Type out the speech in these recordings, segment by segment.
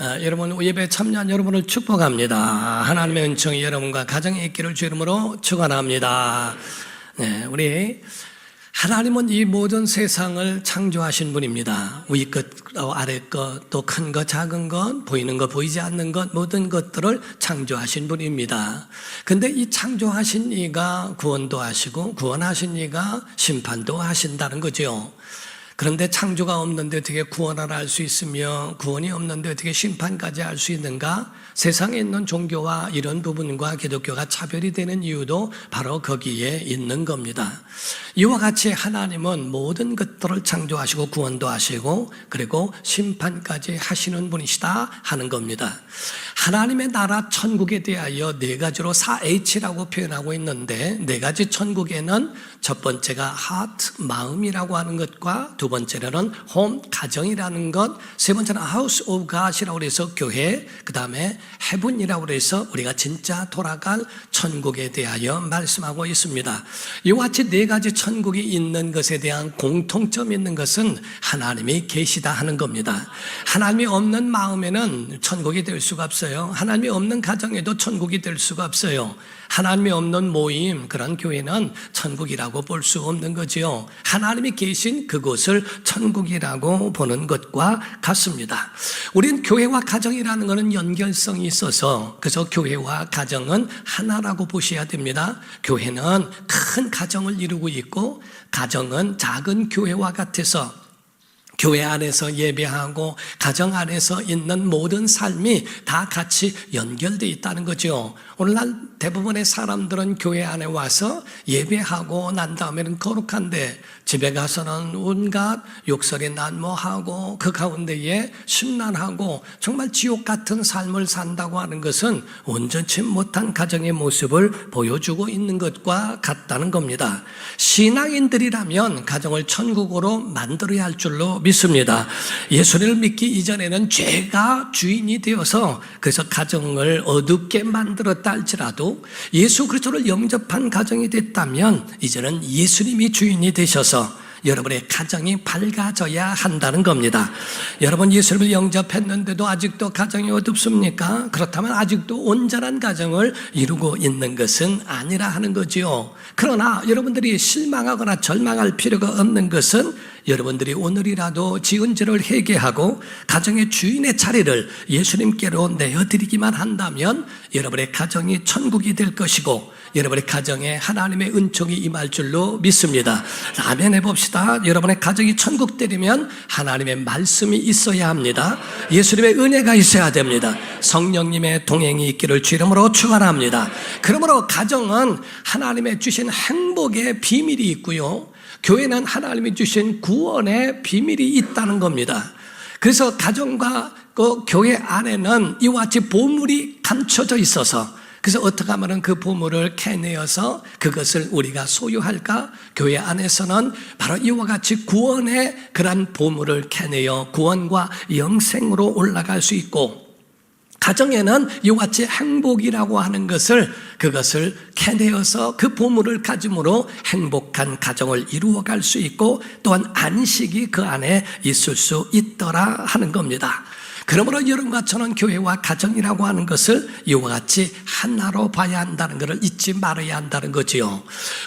여러분 예배 참여한 여러분을 축복합니다. 하나님의 은총이 여러분과 가정에 있기를 주 이름으로 축원합니다. 네, 우리 하나님은 이 모든 세상을 창조하신 분입니다. 위 것, 아래 것, 또 큰 것, 작은 것, 보이는 것, 보이지 않는 것, 모든 것들을 창조하신 분입니다. 근데 이 창조하신 이가 구원도 하시고 구원하신 이가 심판도 하신다는 거죠. 그런데 창조가 없는데 어떻게 구원을 할 수 있으며 구원이 없는데 어떻게 심판까지 할 수 있는가? 세상에 있는 종교와 이런 부분과 기독교가 차별이 되는 이유도 바로 거기에 있는 겁니다. 이와 같이 하나님은 모든 것들을 창조하시고 구원도 하시고 그리고 심판까지 하시는 분이시다 하는 겁니다. 하나님의 나라 천국에 대하여 네 가지로 4H라고 표현하고 있는데 네 가지 천국에는 첫 번째가 heart, 마음이라고 하는 것과 두 번째는 home, 가정이라는 것, 세 번째는 house of God이라고 해서 교회, 그 다음에 heaven이라고 해서 우리가 진짜 돌아갈 천국에 대하여 말씀하고 있습니다. 이와 같이 네 가지 천국이 있는 것에 대한 공통점이 있는 것은 하나님이 계시다 하는 겁니다. 하나님이 없는 마음에는 천국이 될 수가 없어요. 하나님이 없는 가정에도 천국이 될 수가 없어요. 하나님이 없는 모임, 그런 교회는 천국이라고 볼 수 없는 거지요. 하나님이 계신 그곳을 천국이라고 보는 것과 같습니다. 우린 교회와 가정이라는 것은 연결성이 있어서 그래서 교회와 가정은 하나라고 보셔야 됩니다. 교회는 큰 가정을 이루고 있고 가정은 작은 교회와 같아서 교회 안에서 예배하고 가정 안에서 있는 모든 삶이 다 같이 연결되어 있다는 거죠. 오늘날 대부분의 사람들은 교회 안에 와서 예배하고 난 다음에는 거룩한데 집에 가서는 온갖 욕설이 난무하고 그 가운데에 심란하고 정말 지옥 같은 삶을 산다고 하는 것은 온전치 못한 가정의 모습을 보여주고 있는 것과 같다는 겁니다. 신앙인들이라면 가정을 천국으로 만들어야 할 줄로 믿습니다. 예수를 믿기 이전에는 죄가 주인이 되어서 그래서 가정을 어둡게 만들었다 할지라도 예수 그리스도를 영접한 가정이 됐다면 이제는 예수님이 주인이 되셔서 여러분의 가정이 밝아져야 한다는 겁니다. 여러분 예수를 영접했는데도 아직도 가정이 어둡습니까? 그렇다면 아직도 온전한 가정을 이루고 있는 것은 아니라 하는 거지요. 그러나 여러분들이 실망하거나 절망할 필요가 없는 것은 여러분들이 오늘이라도 지은 죄를 회개하고 가정의 주인의 자리를 예수님께로 내어드리기만 한다면 여러분의 가정이 천국이 될 것이고 여러분의 가정에 하나님의 은총이 임할 줄로 믿습니다. 아멘 해봅시다. 여러분의 가정이 천국 되려면 하나님의 말씀이 있어야 합니다. 예수님의 은혜가 있어야 됩니다. 성령님의 동행이 있기를 주 이름으로 축원합니다. 그러므로 가정은 하나님의 주신 행복의 비밀이 있고요, 교회는 하나님이 주신 구원의 비밀이 있다는 겁니다. 그래서 가정과 그 교회 안에는 이와 같이 보물이 감춰져 있어서 그래서 어떻게 하면 그 보물을 캐내어서 그것을 우리가 소유할까? 교회 안에서는 바로 이와 같이 구원의 그런 보물을 캐내어 구원과 영생으로 올라갈 수 있고 가정에는 이와 같이 행복이라고 하는 그것을 캐내어서 그 보물을 가짐으로 행복한 가정을 이루어갈 수 있고 또한 안식이 그 안에 있을 수 있더라 하는 겁니다. 그러므로 여러분과 저는 교회와 가정이라고 하는 것을 이와 같이 하나로 봐야 한다는 것을 잊지 말아야 한다는 거지요.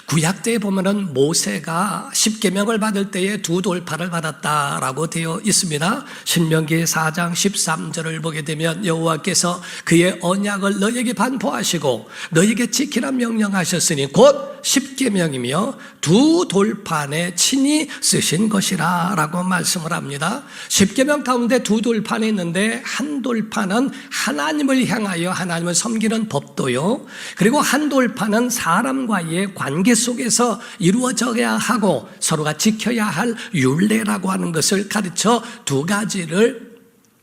구약 때에 보면은 모세가 십계명을 받을 때에 두 돌판을 받았다라고 되어 있습니다. 신명기 4장 13절을 보게 되면 여호와께서 그의 언약을 너에게 반포하시고 너에게 지키라 명령하셨으니 곧 십계명이며 두 돌판에 친히 쓰신 것이라 라고 말씀을 합니다. 십계명 가운데 두 돌판이 있는데 한 돌판은 하나님을 향하여 하나님을 섬기는 법도요, 그리고 한 돌판은 사람과의 관계 속에서 이루어져야 하고 서로가 지켜야 할 율례라고 하는 것을 가르쳐 두 가지를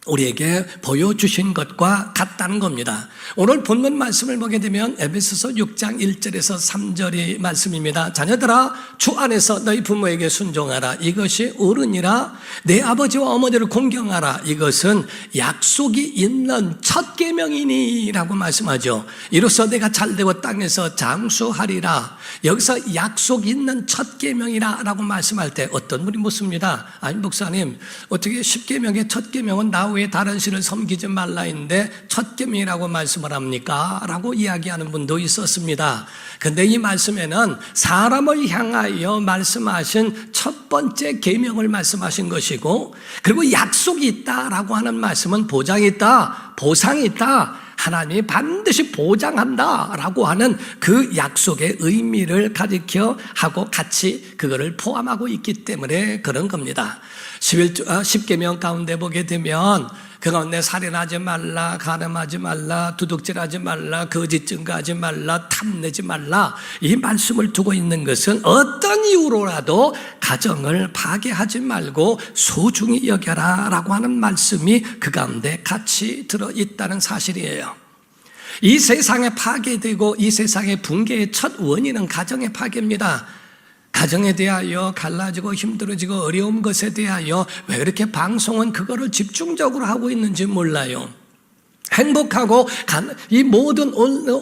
우리에게 보여주신 것과 같다는 겁니다. 오늘 본문 말씀을 보게 되면 에베소서 6장 1절에서 3절의 말씀입니다. 자녀들아 주 안에서 너희 부모에게 순종하라. 이것이 옳으니라. 내 아버지와 어머니를 공경하라. 이것은 약속이 있는 첫 계명이니 라고 말씀하죠. 이로써 내가 잘되고 땅에서 장수하리라. 여기서 약속 있는 첫 계명이라 라고 말씀할 때 어떤 분이 묻습니다. 아니 목사님 어떻게 10계명의 첫 계명은 나 외에 다른 신을 섬기지 말라인데 첫 계명이라고 말씀을 합니까? 라고 이야기하는 분도 있었습니다. 근데 이 말씀에는 사람을 향하여 말씀하신 첫 번째 계명을 말씀하신 것이고, 그리고 약속이 있다라고 하는 말씀은 보장이 있다, 보상이 있다, 하나님이 반드시 보장한다라고 하는 그 약속의 의미를 가리켜 하고 같이 그거를 포함하고 있기 때문에 그런 겁니다. 10계명 가운데 보게 되면 그 가운데 살인하지 말라, 간음하지 말라, 도둑질하지 말라, 거짓 증거하지 말라, 탐내지 말라, 이 말씀을 두고 있는 것은 어떤 이유로라도 가정을 파괴하지 말고 소중히 여겨라 라고 하는 말씀이 그 가운데 같이 들어있다는 사실이에요. 이 세상에 파괴되고 이 세상의 붕괴의 첫 원인은 가정의 파괴입니다. 가정에 대하여 갈라지고 힘들어지고 어려운 것에 대하여 왜 이렇게 방송은 그거를 집중적으로 하고 있는지 몰라요. 행복하고 이 모든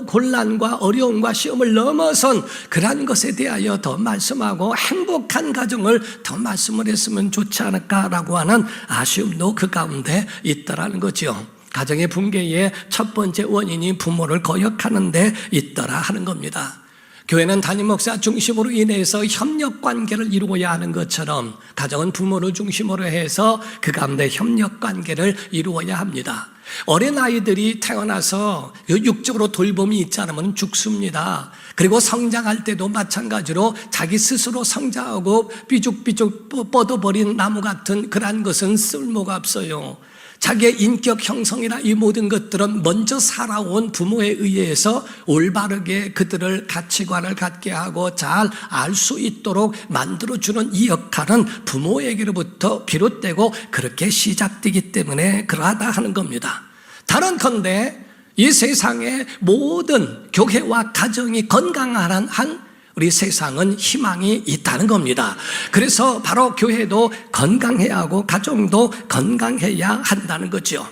곤란과 어려움과 시험을 넘어선 그러한 것에 대하여 더 말씀하고 행복한 가정을 더 말씀을 했으면 좋지 않을까라고 하는 아쉬움도 그 가운데 있더라는 거죠. 가정의 붕괴의 첫 번째 원인이 부모를 거역하는 데 있더라 하는 겁니다. 교회는 담임 목사 중심으로 인해서 협력 관계를 이루어야 하는 것처럼 가정은 부모를 중심으로 해서 그 가운데 협력 관계를 이루어야 합니다. 어린아이들이 태어나서 육적으로 돌봄이 있지 않으면 죽습니다. 그리고 성장할 때도 마찬가지로 자기 스스로 성장하고 삐죽삐죽 뻗어버린 나무 같은 그러한 것은 쓸모가 없어요. 자기의 인격 형성이나 이 모든 것들은 먼저 살아온 부모에 의해서 올바르게 그들을 가치관을 갖게 하고 잘 알 수 있도록 만들어주는 이 역할은 부모에게로부터 비롯되고 그렇게 시작되기 때문에 그러하다 하는 겁니다. 다른컨대 이 세상의 모든 교회와 가정이 건강한 한 우리 세상은 희망이 있다는 겁니다. 그래서 바로 교회도 건강해야 하고 가정도 건강해야 한다는 거죠.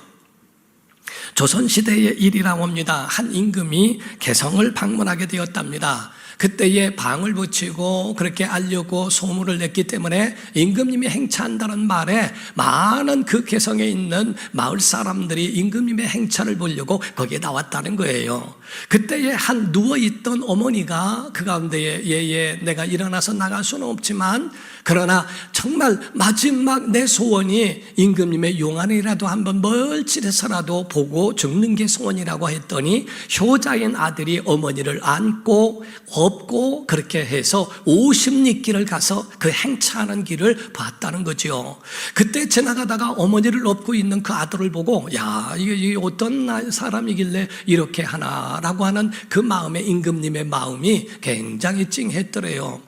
조선시대의 일이라고 합니다. 한 임금이 개성을 방문하게 되었답니다. 그때에 방을 붙이고 그렇게 알려고 소문을 냈기 때문에 임금님이 행차한다는 말에 많은 그 개성에 있는 마을 사람들이 임금님의 행차를 보려고 거기에 나왔다는 거예요. 그때에 한 누워있던 어머니가 그 가운데에 내가 일어나서 나갈 수는 없지만 그러나 정말 마지막 내 소원이 임금님의 용안이라도 한번 멀찍해서라도 보고 죽는 게 소원이라고 했더니 효자인 아들이 어머니를 안고 업고 그렇게 해서 50리길을 가서 그 행차하는 길을 봤다는 거죠. 그때 지나가다가 어머니를 업고 있는 그 아들을 보고 야 이게 어떤 사람이길래 이렇게 하나라고 하는 그 마음에 임금님의 마음이 굉장히 찡했더래요.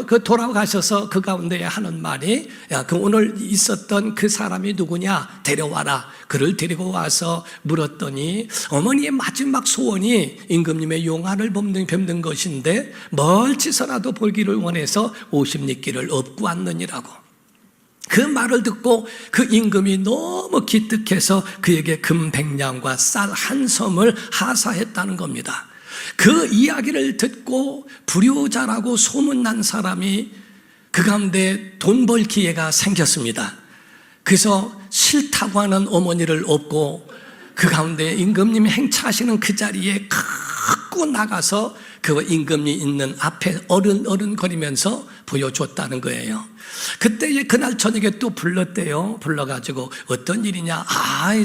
그 돌아가셔서 그 가운데 하는 말이 야, 그 오늘 있었던 그 사람이 누구냐 데려와라. 그를 데리고 와서 물었더니 어머니의 마지막 소원이 임금님의 용안을 뵙는 것인데 멀리서라도 보기를 원해서 50리길을 업고 왔느니라고. 그 말을 듣고 그 임금이 너무 기특해서 그에게 금 100냥과 쌀 한 섬을 하사했다는 겁니다. 그 이야기를 듣고 불효자라고 소문난 사람이 그 가운데 돈 벌 기회가 생겼습니다. 그래서 싫다고 하는 어머니를 업고 그 가운데 임금님이 행차하시는 그 자리에 갖고 나가서 그 임금이 있는 앞에 어른거리면서 보여줬다는 거예요. 그때 그날 저녁에 또 불렀대요. 불러가지고 어떤 일이냐.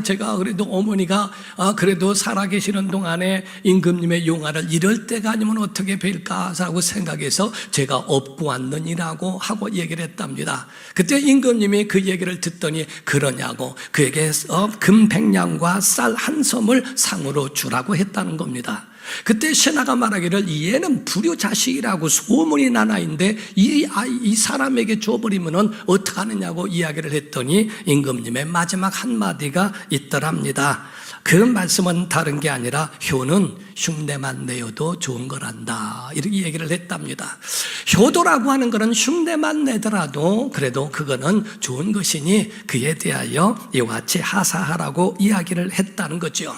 제가 그래도 어머니가 그래도 살아계시는 동안에 임금님의 용안을 이럴 때가 아니면 어떻게 뵐까라고 생각해서 제가 업고 왔느니라고 하고 얘기를 했답니다. 그때 임금님이 그 얘기를 듣더니 그러냐고 그에게 금 100냥과 쌀 한 섬을 상으로 주라고 했다는 겁니다. 그때 신하가 말하기를 얘는 불효자식이라고 소문이 나나인데 이 사람에게 줘버리면 어떡하느냐고 이야기를 했더니 임금님의 마지막 한마디가 있더랍니다. 그 말씀은 다른 게 아니라 효는 흉내만 내어도 좋은 거란다 이렇게 얘기를 했답니다. 효도라고 하는 것은 흉내만 내더라도 그래도 그거는 좋은 것이니 그에 대하여 이와 같이 하사하라고 이야기를 했다는 거죠.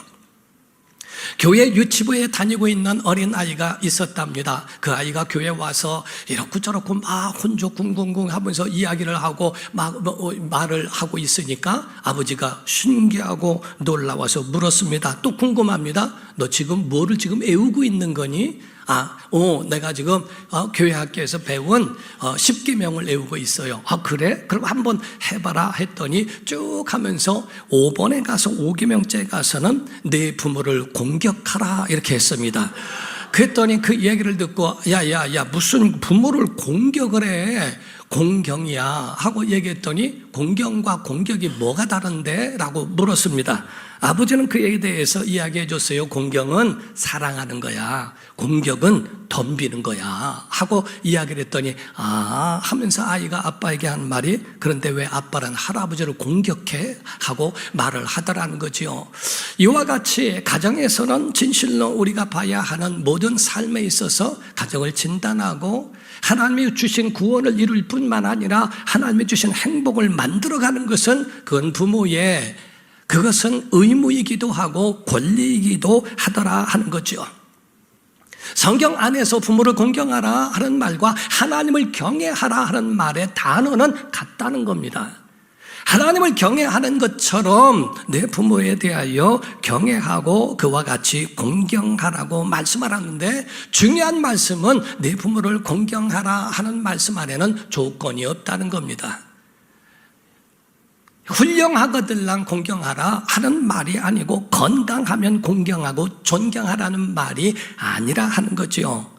교회 유치부에 다니고 있는 어린 아이가 있었답니다. 그 아이가 교회에 와서 이렇고 저렇고 막 혼조궁궁궁 하면서 이야기를 하고 막 말을 하고 있으니까 아버지가 신기하고 놀라워서 물었습니다. 또 궁금합니다. 너 지금 뭐를 지금 애우고 있는 거니? 내가 지금 교회 학교에서 배운 10계명을 외우고 있어요. 그래? 그럼 한번 해봐라 했더니 쭉 하면서 5번에 가서 5계명째 가서는 내 부모를 공격하라 이렇게 했습니다. 그랬더니 그 얘기를 듣고 야 무슨 부모를 공격을 해? 공경이야 하고 얘기했더니 공경과 공격이 뭐가 다른데? 라고 물었습니다. 아버지는 그에 대해서 이야기해 줬어요. 공경은 사랑하는 거야, 공격은 덤비는 거야 하고 이야기를 했더니 하면서 아이가 아빠에게 한 말이, 그런데 왜 아빠는 할아버지를 공격해? 하고 말을 하더라는 거지요. 이와 같이 가정에서는 진실로 우리가 봐야 하는 모든 삶에 있어서 가정을 진단하고 하나님이 주신 구원을 이룰 뿐만 아니라 하나님이 주신 행복을 만들어가는 것은 그것은 의무이기도 하고 권리이기도 하더라 하는 거죠. 성경 안에서 부모를 공경하라 하는 말과 하나님을 경외하라 하는 말의 단어는 같다는 겁니다. 하나님을 경외하는 것처럼 내 부모에 대하여 경외하고 그와 같이 공경하라고 말씀하라는데, 중요한 말씀은 내 부모를 공경하라 하는 말씀 안에는 조건이 없다는 겁니다. 훌륭하거들랑 공경하라 하는 말이 아니고 건강하면 공경하고 존경하라는 말이 아니라 하는 거죠.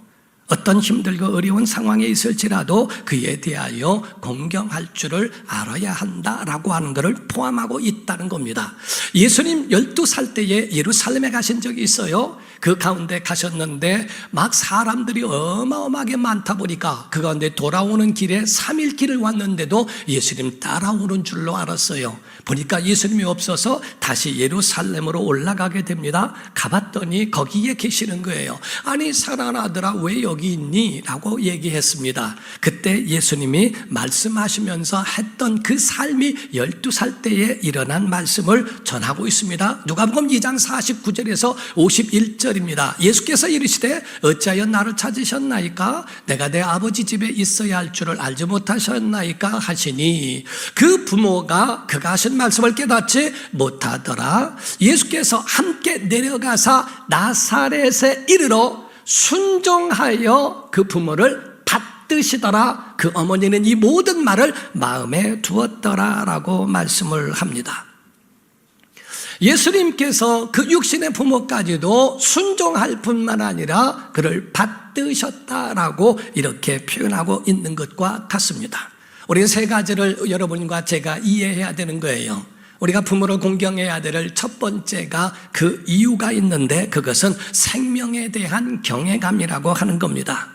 어떤 힘들고 어려운 상황에 있을지라도 그에 대하여 공경할 줄을 알아야 한다라고 하는 것을 포함하고 있다는 겁니다. 예수님 12살 때에 예루살렘에 가신 적이 있어요. 그 가운데 가셨는데 막 사람들이 어마어마하게 많다 보니까 그 가운데 돌아오는 길에 3일 길을 왔는데도 예수님 따라오는 줄로 알았어요. 보니까 예수님이 없어서 다시 예루살렘으로 올라가게 됩니다. 가봤더니 거기에 계시는 거예요. 아니 사랑하는 아들아 왜 여기 있니? 라고 얘기했습니다. 그때 예수님이 말씀하시면서 했던 그 삶이 12살 때에 일어난 말씀을 전하고 있습니다. 누가복음 2장 49절에서 51절입니다. 예수께서 이르시되 어찌하여 나를 찾으셨나이까? 내가 내 아버지 집에 있어야 할 줄을 알지 못하셨나이까? 하시니 그 부모가 그가 하신 말씀을 깨닫지 못하더라. 예수께서 함께 내려가사 나사렛에 이르러 순종하여 그 부모를 받드시더라. 그 어머니는 이 모든 말을 마음에 두었더라라고 말씀을 합니다. 예수님께서 그 육신의 부모까지도 순종할 뿐만 아니라 그를 받드셨다라고 이렇게 표현하고 있는 것과 같습니다. 우리 세 가지를 여러분과 제가 이해해야 되는 거예요. 우리가 부모를 공경해야 될 첫 번째가 그 이유가 있는데 그것은 생명에 대한 경외감이라고 하는 겁니다.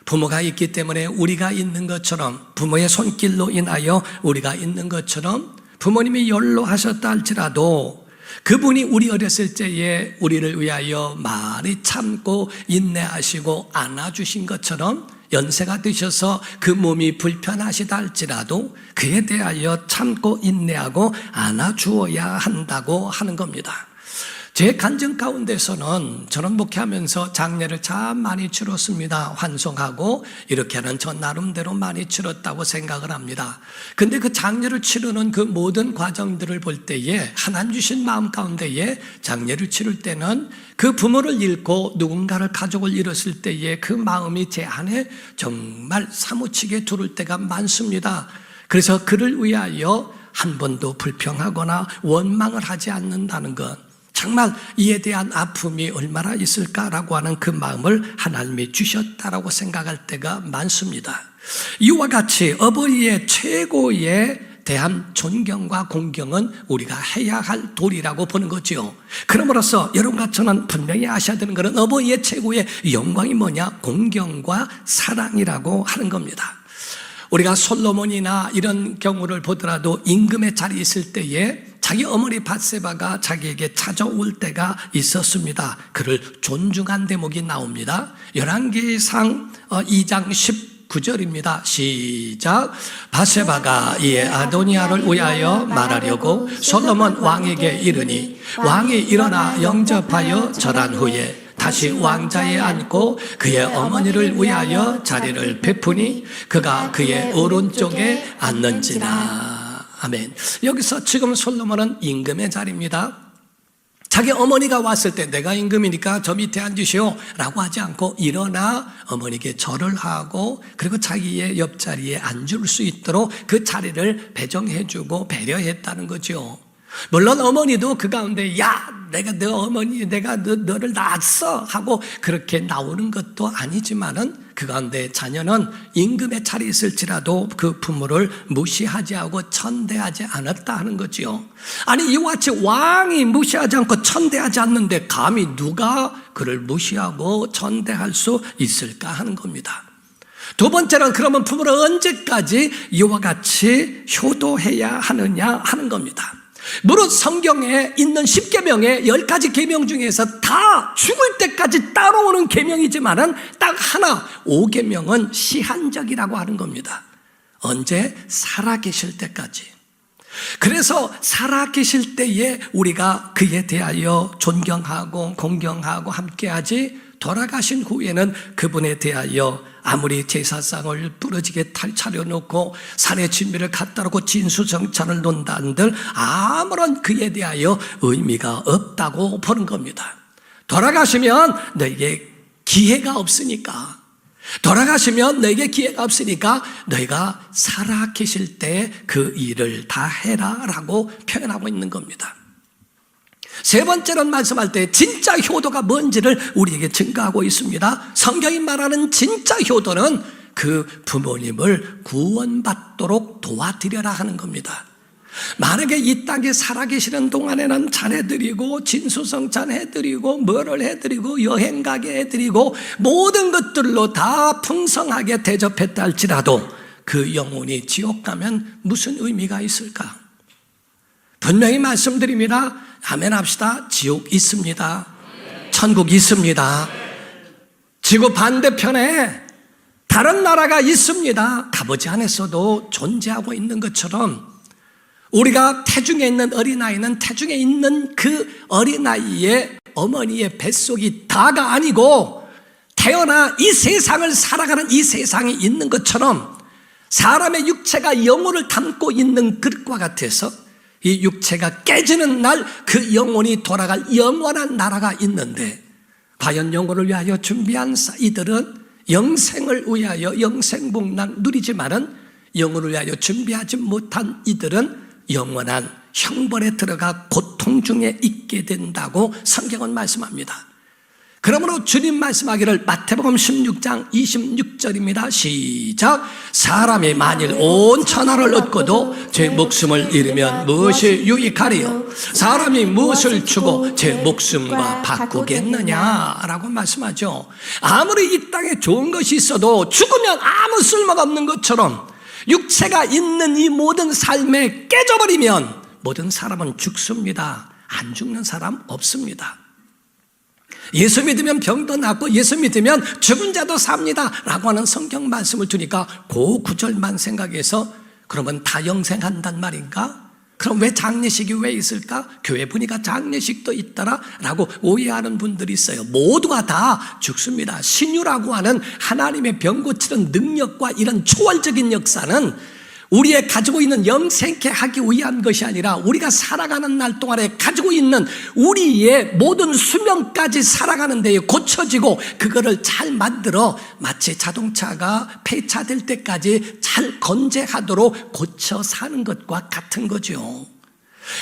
부모가 있기 때문에 우리가 있는 것처럼, 부모의 손길로 인하여 우리가 있는 것처럼, 부모님이 연로하셨다 할지라도 그분이 우리 어렸을 때에 우리를 위하여 많이 참고 인내하시고 안아주신 것처럼 연세가 드셔서 그 몸이 불편하시다 할지라도 그에 대하여 참고 인내하고 안아주어야 한다고 하는 겁니다. 제 간증 가운데서는 저는 목회하면서 장례를 참 많이 치렀습니다. 환송하고 이렇게 하는 저 나름대로 많이 치렀다고 생각을 합니다. 근데 그 장례를 치르는 그 모든 과정들을 볼 때에 하나님 주신 마음 가운데에 장례를 치를 때는 그 부모를 잃고 누군가를 가족을 잃었을 때에 그 마음이 제 안에 정말 사무치게 두를 때가 많습니다. 그래서 그를 위하여 한 번도 불평하거나 원망을 하지 않는다는 것, 정말 이에 대한 아픔이 얼마나 있을까라고 하는 그 마음을 하나님이 주셨다라고 생각할 때가 많습니다. 이와 같이 어버이의 최고의 대한 존경과 공경은 우리가 해야 할 도리라고 보는 거죠. 그러므로서 여러분과 저는 분명히 아셔야 되는 것은 어버이의 최고의 영광이 뭐냐? 공경과 사랑이라고 하는 겁니다. 우리가 솔로몬이나 이런 경우를 보더라도 임금의 자리에 있을 때에 자기 어머니 밧세바가 자기에게 찾아올 때가 있었습니다. 그를 존중한 대목이 나옵니다. 열왕기상 2장 19절입니다. 시작. 바세바가 이에 아도니아를 위하여 말하려고 솔로몬 왕에게 이르니 왕이 일어나 영접하여 절한 후에 다시 왕자에 앉고 그의 어머니를 위하여 자리를 베푸니 그가 그의 오른쪽에 앉는지라. 아멘. 여기서 지금 솔로몬은 임금의 자리입니다. 자기 어머니가 왔을 때 내가 임금이니까 저 밑에 앉으시오 라고 하지 않고 일어나 어머니께 절을 하고 그리고 자기의 옆자리에 앉을 수 있도록 그 자리를 배정해주고 배려했다는 거죠. 물론 어머니도 그 가운데 야 내가 너 어머니 내가 너를 낳았어 하고 그렇게 나오는 것도 아니지만은 그 가운데 자녀는 임금의 자리에 있을지라도 그 부모를 무시하지 않고 천대하지 않았다 하는 거지요. 아니 이와 같이 왕이 무시하지 않고 천대하지 않는데 감히 누가 그를 무시하고 천대할 수 있을까 하는 겁니다. 두 번째는 그러면 부모를 언제까지 이와 같이 효도해야 하느냐 하는 겁니다. 물론 성경에 있는 10계명의 10가지 계명 중에서 다 죽을 때까지 따라오는 계명이지만은 딱 하나 5계명은 시한적이라고 하는 겁니다. 언제? 살아계실 때까지. 그래서 살아계실 때에 우리가 그에 대하여 존경하고 공경하고 함께하지 돌아가신 후에는 그분에 대하여 아무리 제사상을 부러지게 차려놓고 산의 진미를 갖다 놓고 진수성찬을 논다 한들 아무런 그에 대하여 의미가 없다고 보는 겁니다. 돌아가시면 너에게 기회가 없으니까 돌아가시면 너에게 기회가 없으니까 너희가 살아 계실 때 그 일을 다 해라 라고 표현하고 있는 겁니다. 세 번째는 말씀할 때 진짜 효도가 뭔지를 우리에게 증거하고 있습니다. 성경이 말하는 진짜 효도는 그 부모님을 구원받도록 도와드려라 하는 겁니다. 만약에 이 땅에 살아계시는 동안에는 잘해드리고 진수성찬 해드리고 뭐를 해드리고 여행 가게 해드리고 모든 것들로 다 풍성하게 대접했다 할지라도 그 영혼이 지옥 가면 무슨 의미가 있을까? 분명히 말씀드립니다. 아멘 합시다. 지옥 있습니다. 천국 있습니다. 지구 반대편에 다른 나라가 있습니다. 가보지 않았어도 존재하고 있는 것처럼 우리가 태중에 있는 어린아이는 태중에 있는 그 어린아이의 어머니의 뱃속이 다가 아니고 태어나 이 세상을 살아가는 이 세상에 있는 것처럼 사람의 육체가 영혼을 담고 있는 그릇과 같아서 이 육체가 깨지는 날 그 영혼이 돌아갈 영원한 나라가 있는데 과연 영혼을 위하여 준비한 이들은 영생을 위하여 영생복락 누리지만은 영혼을 위하여 준비하지 못한 이들은 영원한 형벌에 들어가 고통 중에 있게 된다고 성경은 말씀합니다. 그러므로 주님 말씀하기를 마태복음 16장 26절입니다. 시작. 사람이 만일 온 천하를 얻고도 제 목숨을 잃으면 무엇이 유익하리요? 사람이 무엇을 주고 제 목숨과 바꾸겠느냐라고 말씀하죠. 아무리 이 땅에 좋은 것이 있어도 죽으면 아무 쓸모가 없는 것처럼 육체가 있는 이 모든 삶에 깨져버리면 모든 사람은 죽습니다. 안 죽는 사람 없습니다. 예수 믿으면 병도 낫고 예수 믿으면 죽은 자도 삽니다 라고 하는 성경 말씀을 주니까 그 구절만 생각해서 그러면 다 영생한단 말인가? 그럼 왜 장례식이 왜 있을까? 교회 보니까 장례식도 있더라 라고 오해하는 분들이 있어요. 모두가 다 죽습니다. 신유라고 하는 하나님의 병 고치는 능력과 이런 초월적인 역사는 우리의 가지고 있는 영생케 하기 위한 것이 아니라 우리가 살아가는 날 동안에 가지고 있는 우리의 모든 수명까지 살아가는 데에 고쳐지고 그거를 잘 만들어 마치 자동차가 폐차될 때까지 잘 건재하도록 고쳐 사는 것과 같은 거죠.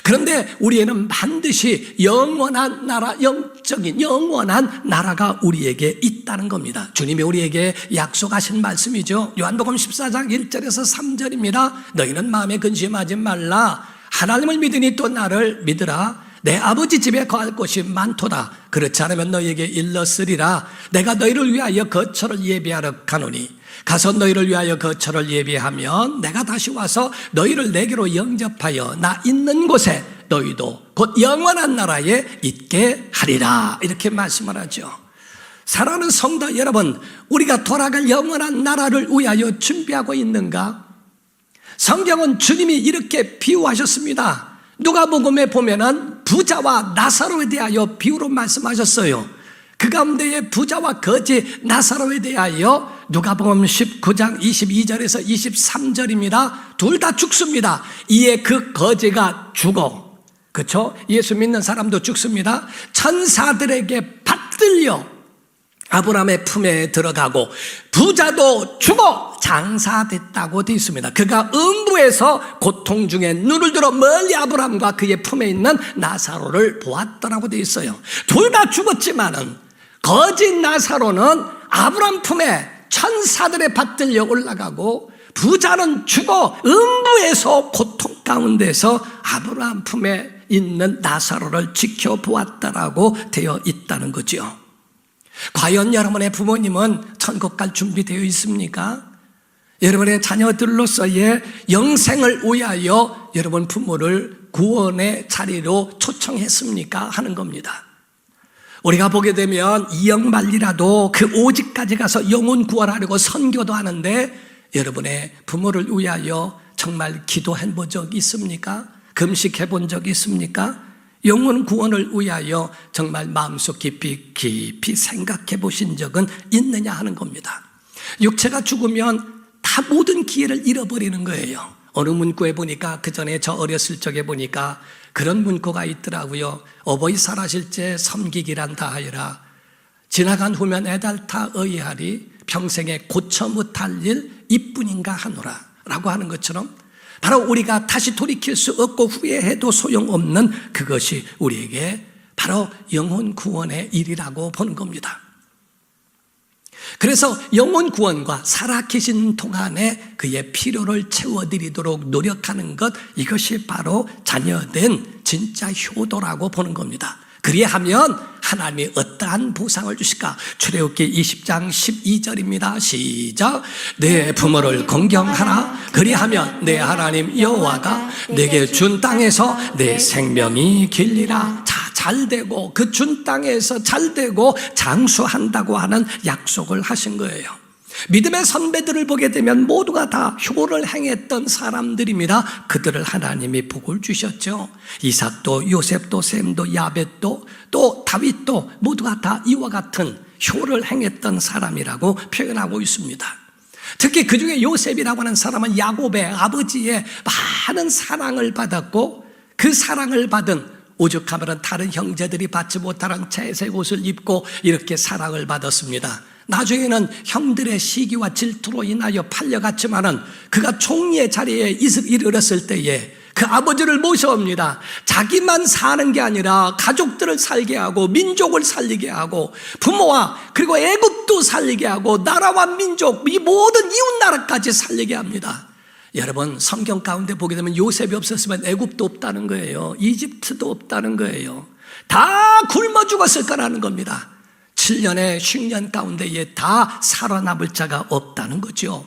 그런데 우리에는 반드시 영원한 나라, 영적인 영원한 나라가 우리에게 있다는 겁니다. 주님이 우리에게 약속하신 말씀이죠. 요한복음 14장 1절에서 3절입니다. 너희는 마음에 근심하지 말라. 하나님을 믿으니 또 나를 믿으라. 내 아버지 집에 거할 곳이 많도다. 그렇지 않으면 너희에게 일렀으리라. 내가 너희를 위하여 거처를 예비하러 가노니 가서 너희를 위하여 거처를 예비하면 내가 다시 와서 너희를 내게로 영접하여 나 있는 곳에 너희도 곧 영원한 나라에 있게 하리라. 이렇게 말씀을 하죠. 사랑하는 성도 여러분, 우리가 돌아갈 영원한 나라를 위하여 준비하고 있는가? 성경은 주님이 이렇게 비유하셨습니다. 누가복음에 보면은 부자와 나사로에 대하여 비유로 말씀하셨어요. 그 가운데에 부자와 거지 나사로에 대하여 누가복음 19장 22절에서 23절입니다. 둘 다 죽습니다. 이에 그 거지가 죽어, 그렇죠? 예수 믿는 사람도 죽습니다. 천사들에게 받들려 아브라함의 품에 들어가고, 부자도 죽어 장사됐다고 되어 있습니다. 그가 음부에서 고통 중에 눈을 들어 멀리 아브라함과 그의 품에 있는 나사로를 보았더라고 되어 있어요. 둘 다 죽었지만은 거짓 나사로는 아브라함 품에 천사들의 받들려 올라가고, 부자는 죽어 음부에서 고통 가운데서 아브라함 품에 있는 나사로를 지켜보았다라고 되어 있다는 거죠. 과연 여러분의 부모님은 천국 갈 준비되어 있습니까? 여러분의 자녀들로서의 영생을 위하여 여러분 부모를 구원의 자리로 초청했습니까? 하는 겁니다. 우리가 보게 되면 이영만리라도 그 오직까지 가서 영혼 구원하려고 선교도 하는데, 여러분의 부모를 위하여 정말 기도해 본 적 있습니까? 금식해 본 적 있습니까? 영혼 구원을 위하여 정말 마음속 깊이 생각해 보신 적은 있느냐 하는 겁니다. 육체가 죽으면 다 모든 기회를 잃어버리는 거예요. 어느 문구에 보니까, 그 전에 저 어렸을 적에 보니까 그런 문구가 있더라고요. 어버이 살아실 때 섬기기란 다하여라. 지나간 후면 애달타 의하리. 평생에 고쳐 못할 일 이뿐인가 하노라. 라고 하는 것처럼, 바로 우리가 다시 돌이킬 수 없고 후회해도 소용없는 그것이 우리에게 바로 영혼 구원의 일이라고 보는 겁니다. 그래서 영혼 구원과 살아 계신 동안에 그의 필요를 채워드리도록 노력하는 것, 이것이 바로 자녀된 진짜 효도라고 보는 겁니다. 그리하면 하나님이 어떠한 보상을 주실까? 출애굽기 20장 12절입니다. 시작. 내 부모를 공경하라. 그리하면 내 하나님 여호와가 내게 준 땅에서 내 생명이 길리라. 잘되고 그 준 땅에서 잘되고 장수한다고 하는 약속을 하신 거예요. 믿음의 선배들을 보게 되면 모두가 다 효를 행했던 사람들입니다. 그들을 하나님이 복을 주셨죠. 이삭도 요셉도 셈도 야벳도 또 다윗도 모두가 다 이와 같은 효를 행했던 사람이라고 표현하고 있습니다. 특히 그 중에 요셉이라고 하는 사람은 야곱의 아버지의 많은 사랑을 받았고, 그 사랑을 받은, 오죽하면 다른 형제들이 받지 못하는 채색 옷을 입고 이렇게 사랑을 받았습니다. 나중에는 형들의 시기와 질투로 인하여 팔려갔지만은 그가 총리의 자리에 이르렀을 때에 그 아버지를 모셔옵니다. 자기만 사는 게 아니라 가족들을 살게 하고 민족을 살리게 하고 부모와 그리고 애굽도 살리게 하고 나라와 민족, 이 모든 이웃 나라까지 살리게 합니다. 여러분, 성경 가운데 보게 되면 요셉이 없었으면 애굽도 없다는 거예요. 이집트도 없다는 거예요. 다 굶어 죽었을 거라는 겁니다. 7년의 식년 가운데에 다 살아남을 자가 없다는 거죠.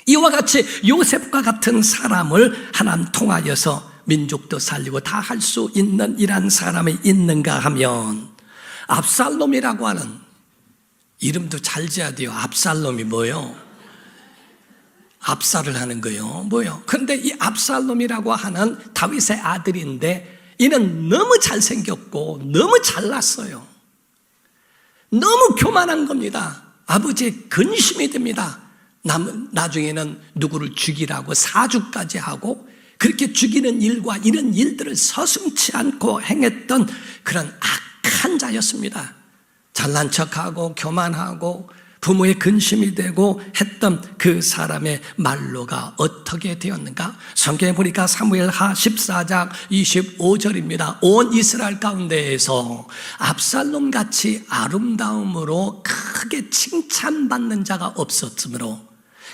이와 같이 요셉과 같은 사람을 하나님 통하여서 민족도 살리고 다 할 수 있는 이란 사람이 있는가 하면, 압살롬이라고 하는, 이름도 잘 지어야 돼요. 압살롬이 뭐예요? 압살을 하는 거예요. 뭐예요? 그런데 이 압살롬이라고 하는 다윗의 아들인데, 이는 너무 잘생겼고 너무 잘났어요. 너무 교만한 겁니다. 아버지의 근심이 됩니다. 나중에는 누구를 죽이라고 사주까지 하고, 그렇게 죽이는 일과 이런 일들을 서슴지 않고 행했던 그런 악한 자였습니다. 잘난 척하고 교만하고 부모의 근심이 되고 했던 그 사람의 말로가 어떻게 되었는가? 성경에 보니까 사무엘하 14장 25절입니다. 온 이스라엘 가운데에서 압살롬같이 아름다움으로 크게 칭찬받는 자가 없었으므로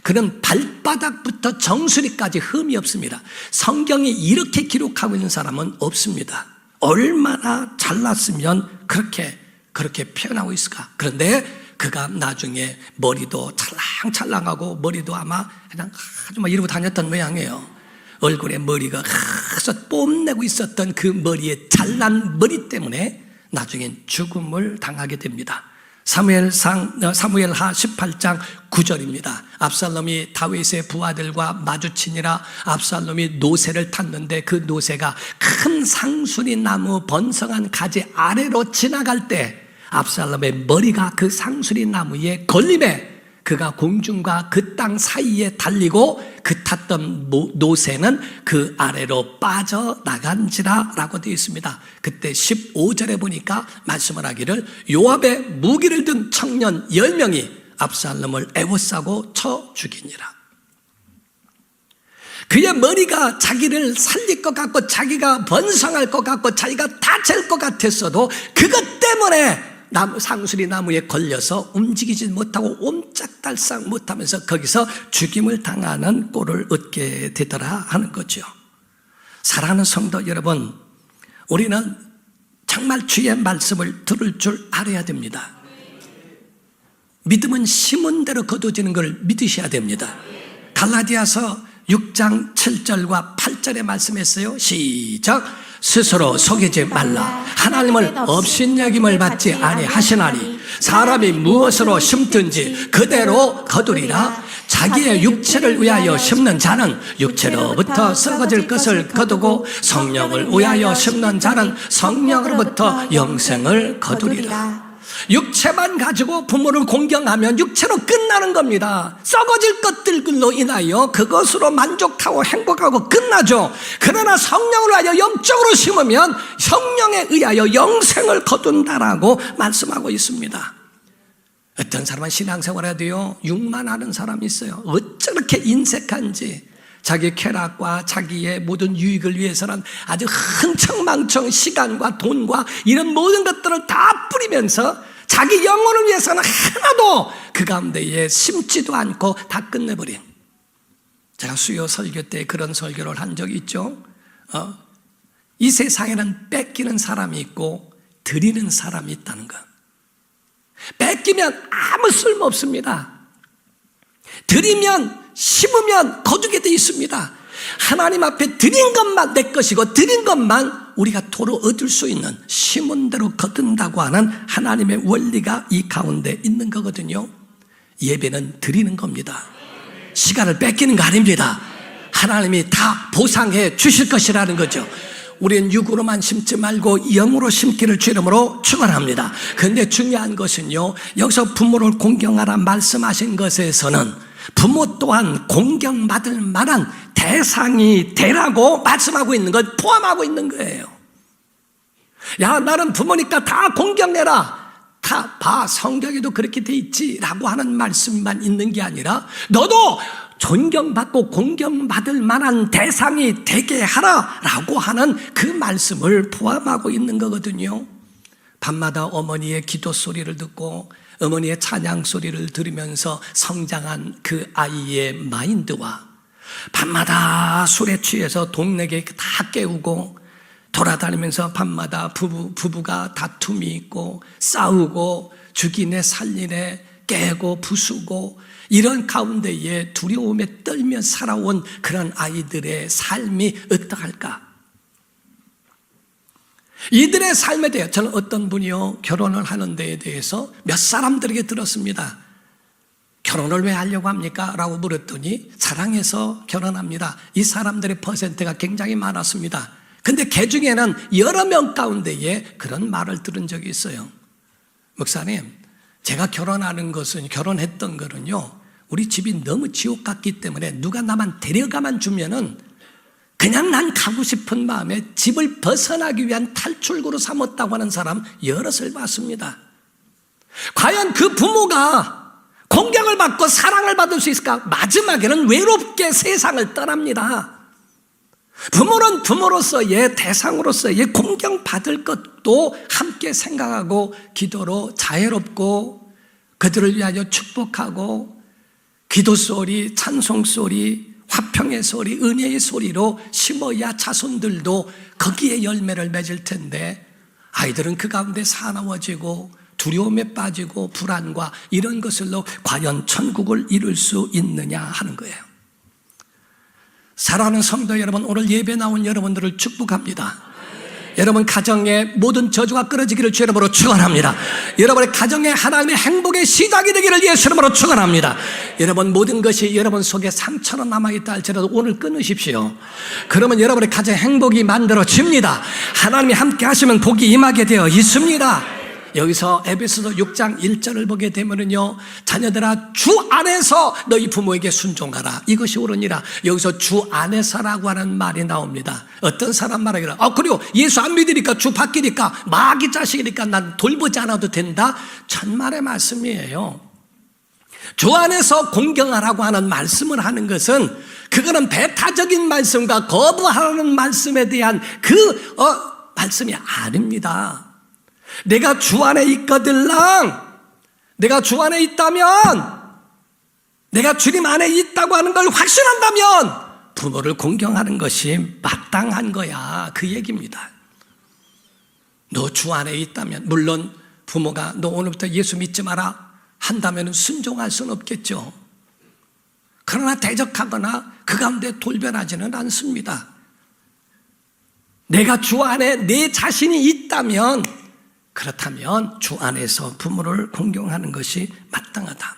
그는 발바닥부터 정수리까지 흠이 없습니다. 성경이 이렇게 기록하고 있는 사람은 없습니다. 얼마나 잘났으면 그렇게 표현하고 있을까? 그런데 그가 나중에 머리도 찰랑찰랑하고 머리도 아마 그냥 아주 막 이러고 다녔던 모양이에요. 얼굴에 머리가 아주 뽐내고 있었던 그 머리에 잘난 머리 때문에 나중엔 죽음을 당하게 됩니다. 사무엘하 18장 9절입니다. 압살롬이 다윗의 부하들과 마주치니라. 압살롬이 노새를 탔는데 그 노새가 큰 상수리 나무 번성한 가지 아래로 지나갈 때 압살롬의 머리가 그 상수리 나무에 걸림에 그가 공중과 그 땅 사이에 달리고 그 탔던 노새는 그 아래로 빠져나간지라 라고 되어 있습니다. 그때 15절에 보니까 말씀을 하기를 요압의 무기를 든 청년 10명이 압살롬을 에워싸고 쳐 죽이니라. 그의 머리가 자기를 살릴 것 같고 자기가 번성할 것 같고 자기가 다칠 것 같았어도 그것 때문에 상수리 나무에 걸려서 움직이지 못하고 옴짝달싹 못하면서 거기서 죽임을 당하는 꼴을 얻게 되더라 하는 거죠. 사랑하는 성도 여러분, 우리는 정말 주의 말씀을 들을 줄 알아야 됩니다. 믿음은 심은 대로 거두어지는 걸 믿으셔야 됩니다. 갈라디아서 6장 7절과 8절에 말씀했어요. 시작. 스스로 속이지 말라. 하나님을 업신여김을 받지 아니하시나니 사람이 무엇으로 심든지 그대로 거두리라. 자기의 육체를 위하여 심는 자는 육체로부터 썩어질 것을 거두고 성령을 위하여 심는 자는 성령으로부터 영생을 거두리라. 육체만 가지고 부모를 공경하면 육체로 끝나는 겁니다. 썩어질 것들로 인하여 그것으로 만족하고 행복하고 끝나죠. 그러나 성령을 위하여 영적으로 심으면 성령에 의하여 영생을 거둔다라고 말씀하고 있습니다. 어떤 사람은 신앙생활을 해도요, 육만 하는 사람이 있어요. 어쩜 그렇게 인색한지. 자기 쾌락과 자기의 모든 유익을 위해서는 아주 흥청망청 시간과 돈과 이런 모든 것들을 다 뿌리면서 자기 영혼을 위해서는 하나도 그 가운데에 심지도 않고 다 끝내버린. 제가 수요 설교 때 그런 설교를 한 적이 있죠. 이 세상에는 뺏기는 사람이 있고 드리는 사람이 있다는 것. 뺏기면 아무 쓸모 없습니다. 드리면 심으면 거두게 돼 있습니다. 하나님 앞에 드린 것만 내 것이고 드린 것만 우리가 도로 얻을 수 있는 심은 대로 거둔다고 하는 하나님의 원리가 이 가운데 있는 거거든요. 예배는 드리는 겁니다. 시간을 뺏기는 거 아닙니다. 하나님이 다 보상해 주실 것이라는 거죠. 우리는 육으로만 심지 말고 영으로 심기를 주 이름으로 축원합니다. 그런데 중요한 것은요, 여기서 부모를 공경하라 말씀하신 것에서는 부모 또한 공경받을 만한 대상이 되라고 말씀하고 있는 걸 포함하고 있는 거예요. 야, 나는 부모니까 다 공경해라. 다 봐, 성경에도 그렇게 돼 있지 라고 하는 말씀만 있는 게 아니라 너도 존경받고 공경받을 만한 대상이 되게 하라 라고 하는 그 말씀을 포함하고 있는 거거든요. 밤마다 어머니의 기도 소리를 듣고 어머니의 찬양 소리를 들으면서 성장한 그 아이의 마인드와 밤마다 술에 취해서 동네에 다 깨우고 돌아다니면서 밤마다 부부가 다툼이 있고 싸우고 죽이네 살리네 깨고 부수고 이런 가운데에 두려움에 떨며 살아온 그런 아이들의 삶이 어떠할까? 이들의 삶에 대해 저는 어떤 분이요, 결혼을 하는 데에 대해서 몇 사람들에게 들었습니다. 결혼을 왜 하려고 합니까? 라고 물었더니 사랑해서 결혼합니다. 이 사람들의 퍼센트가 굉장히 많았습니다. 근데 그 중에는 여러 명 가운데에 그런 말을 들은 적이 있어요. 목사님, 제가 결혼했던 거는요, 우리 집이 너무 지옥 같기 때문에 누가 나만 데려가만 주면은 그냥 난 가고 싶은 마음에 집을 벗어나기 위한 탈출구로 삼았다고 하는 사람 여럿을 봤습니다. 과연 그 부모가 공경을 받고 사랑을 받을 수 있을까? 마지막에는 외롭게 세상을 떠납니다. 부모는 부모로서의 대상으로서의 공경받을 것도 함께 생각하고 기도로 자애롭고 그들을 위하여 축복하고 기도 소리, 찬송 소리, 화평의 소리, 은혜의 소리로 심어야 자손들도 거기에 열매를 맺을 텐데 아이들은 그 가운데 사나워지고 두려움에 빠지고 불안과 이런 것들로 과연 천국을 이룰 수 있느냐 하는 거예요. 사랑하는 성도 여러분, 오늘 예배 나온 여러분들을 축복합니다. 여러분 가정에 모든 저주가 끊어지기를 주 이름으로 축원합니다. 여러분의 가정에 하나님의 행복의 시작이 되기를 예수 이름으로 축원합니다. 여러분 모든 것이 여러분 속에 상처로 남아있다 할지라도 오늘 끊으십시오. 그러면 여러분의 가정 행복이 만들어집니다. 하나님이 함께 하시면 복이 임하게 되어 있습니다. 여기서 에베소서 6장 1절을 보게 되면은요, 자녀들아 주 안에서 너희 부모에게 순종하라, 이것이 옳으니라. 여기서 주 안에서라고 하는 말이 나옵니다. 어떤 사람 말하기를 그리고 예수 안 믿으니까 주 바뀌니까 마귀 자식이니까 난 돌보지 않아도 된다, 천만의 말씀이에요. 주 안에서 공경하라고 하는 말씀을 하는 것은 그거는 배타적인 말씀과 거부하라는 말씀에 대한 말씀이 아닙니다. 내가 주 안에 있거들랑, 내가 주 안에 있다면, 내가 주님 안에 있다고 하는 걸 확신한다면 부모를 공경하는 것이 마땅한 거야, 그 얘기입니다. 너 주 안에 있다면, 물론 부모가 너 오늘부터 예수 믿지 마라 한다면 순종할 수는 없겠죠. 그러나 대적하거나 그 가운데 돌변하지는 않습니다. 내가 주 안에 내 자신이 있다면, 그렇다면 주 안에서 부모를 공경하는 것이 마땅하다.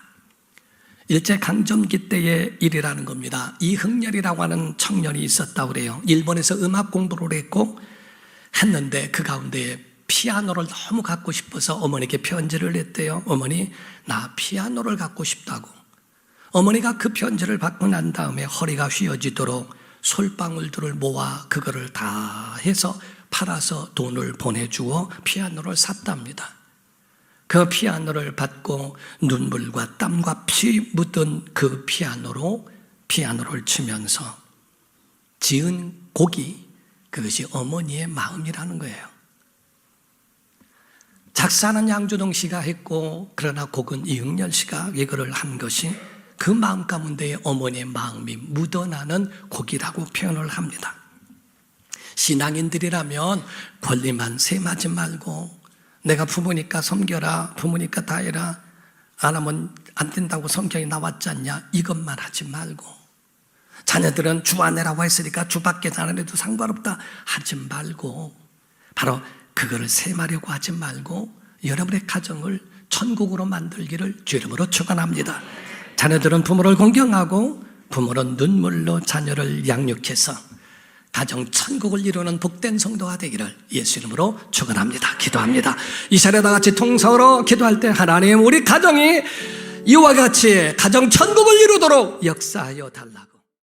일제강점기 때의 일이라는 겁니다. 이흥렬이라고 하는 청년이 있었다고 그래요. 일본에서 음악 공부를 했는데 그 가운데 피아노를 너무 갖고 싶어서 어머니께 편지를 냈대요. 어머니, 나 피아노를 갖고 싶다고. 어머니가 그 편지를 받고 난 다음에 허리가 휘어지도록 솔방울들을 모아 그거를 다 해서 팔아서 돈을 보내주어 피아노를 샀답니다. 그 피아노를 받고 눈물과 땀과 피 묻은 그 피아노를 치면서 지은 곡이, 그것이 어머니의 마음이라는 거예요. 작사는 양조동 씨가 했고, 그러나 곡은 이흥렬 씨가 이거를 한 것이 그 마음 가운데에 어머니의 마음이 묻어나는 곡이라고 표현을 합니다. 신앙인들이라면 권리만 셈하지 말고, 내가 부모니까 섬겨라, 부모니까 다 해라, 안 하면 안 된다고 성경에 나왔지 않냐, 이것만 하지 말고, 자녀들은 주 안에라고 했으니까 주 밖에 안 해도 상관없다 하지 말고, 바로 그거를 셈하려고 하지 말고 여러분의 가정을 천국으로 만들기를 주 이름으로 축원합니다. 자녀들은 부모를 공경하고 부모는 눈물로 자녀를 양육해서 가정 천국을 이루는 복된 성도가 되기를 예수 이름으로 축원합니다. 기도합니다. 이 자리에 다 같이 통성으로 기도할 때, 하나님, 우리 가정이 이와 같이 가정 천국을 이루도록 역사하여 달라고.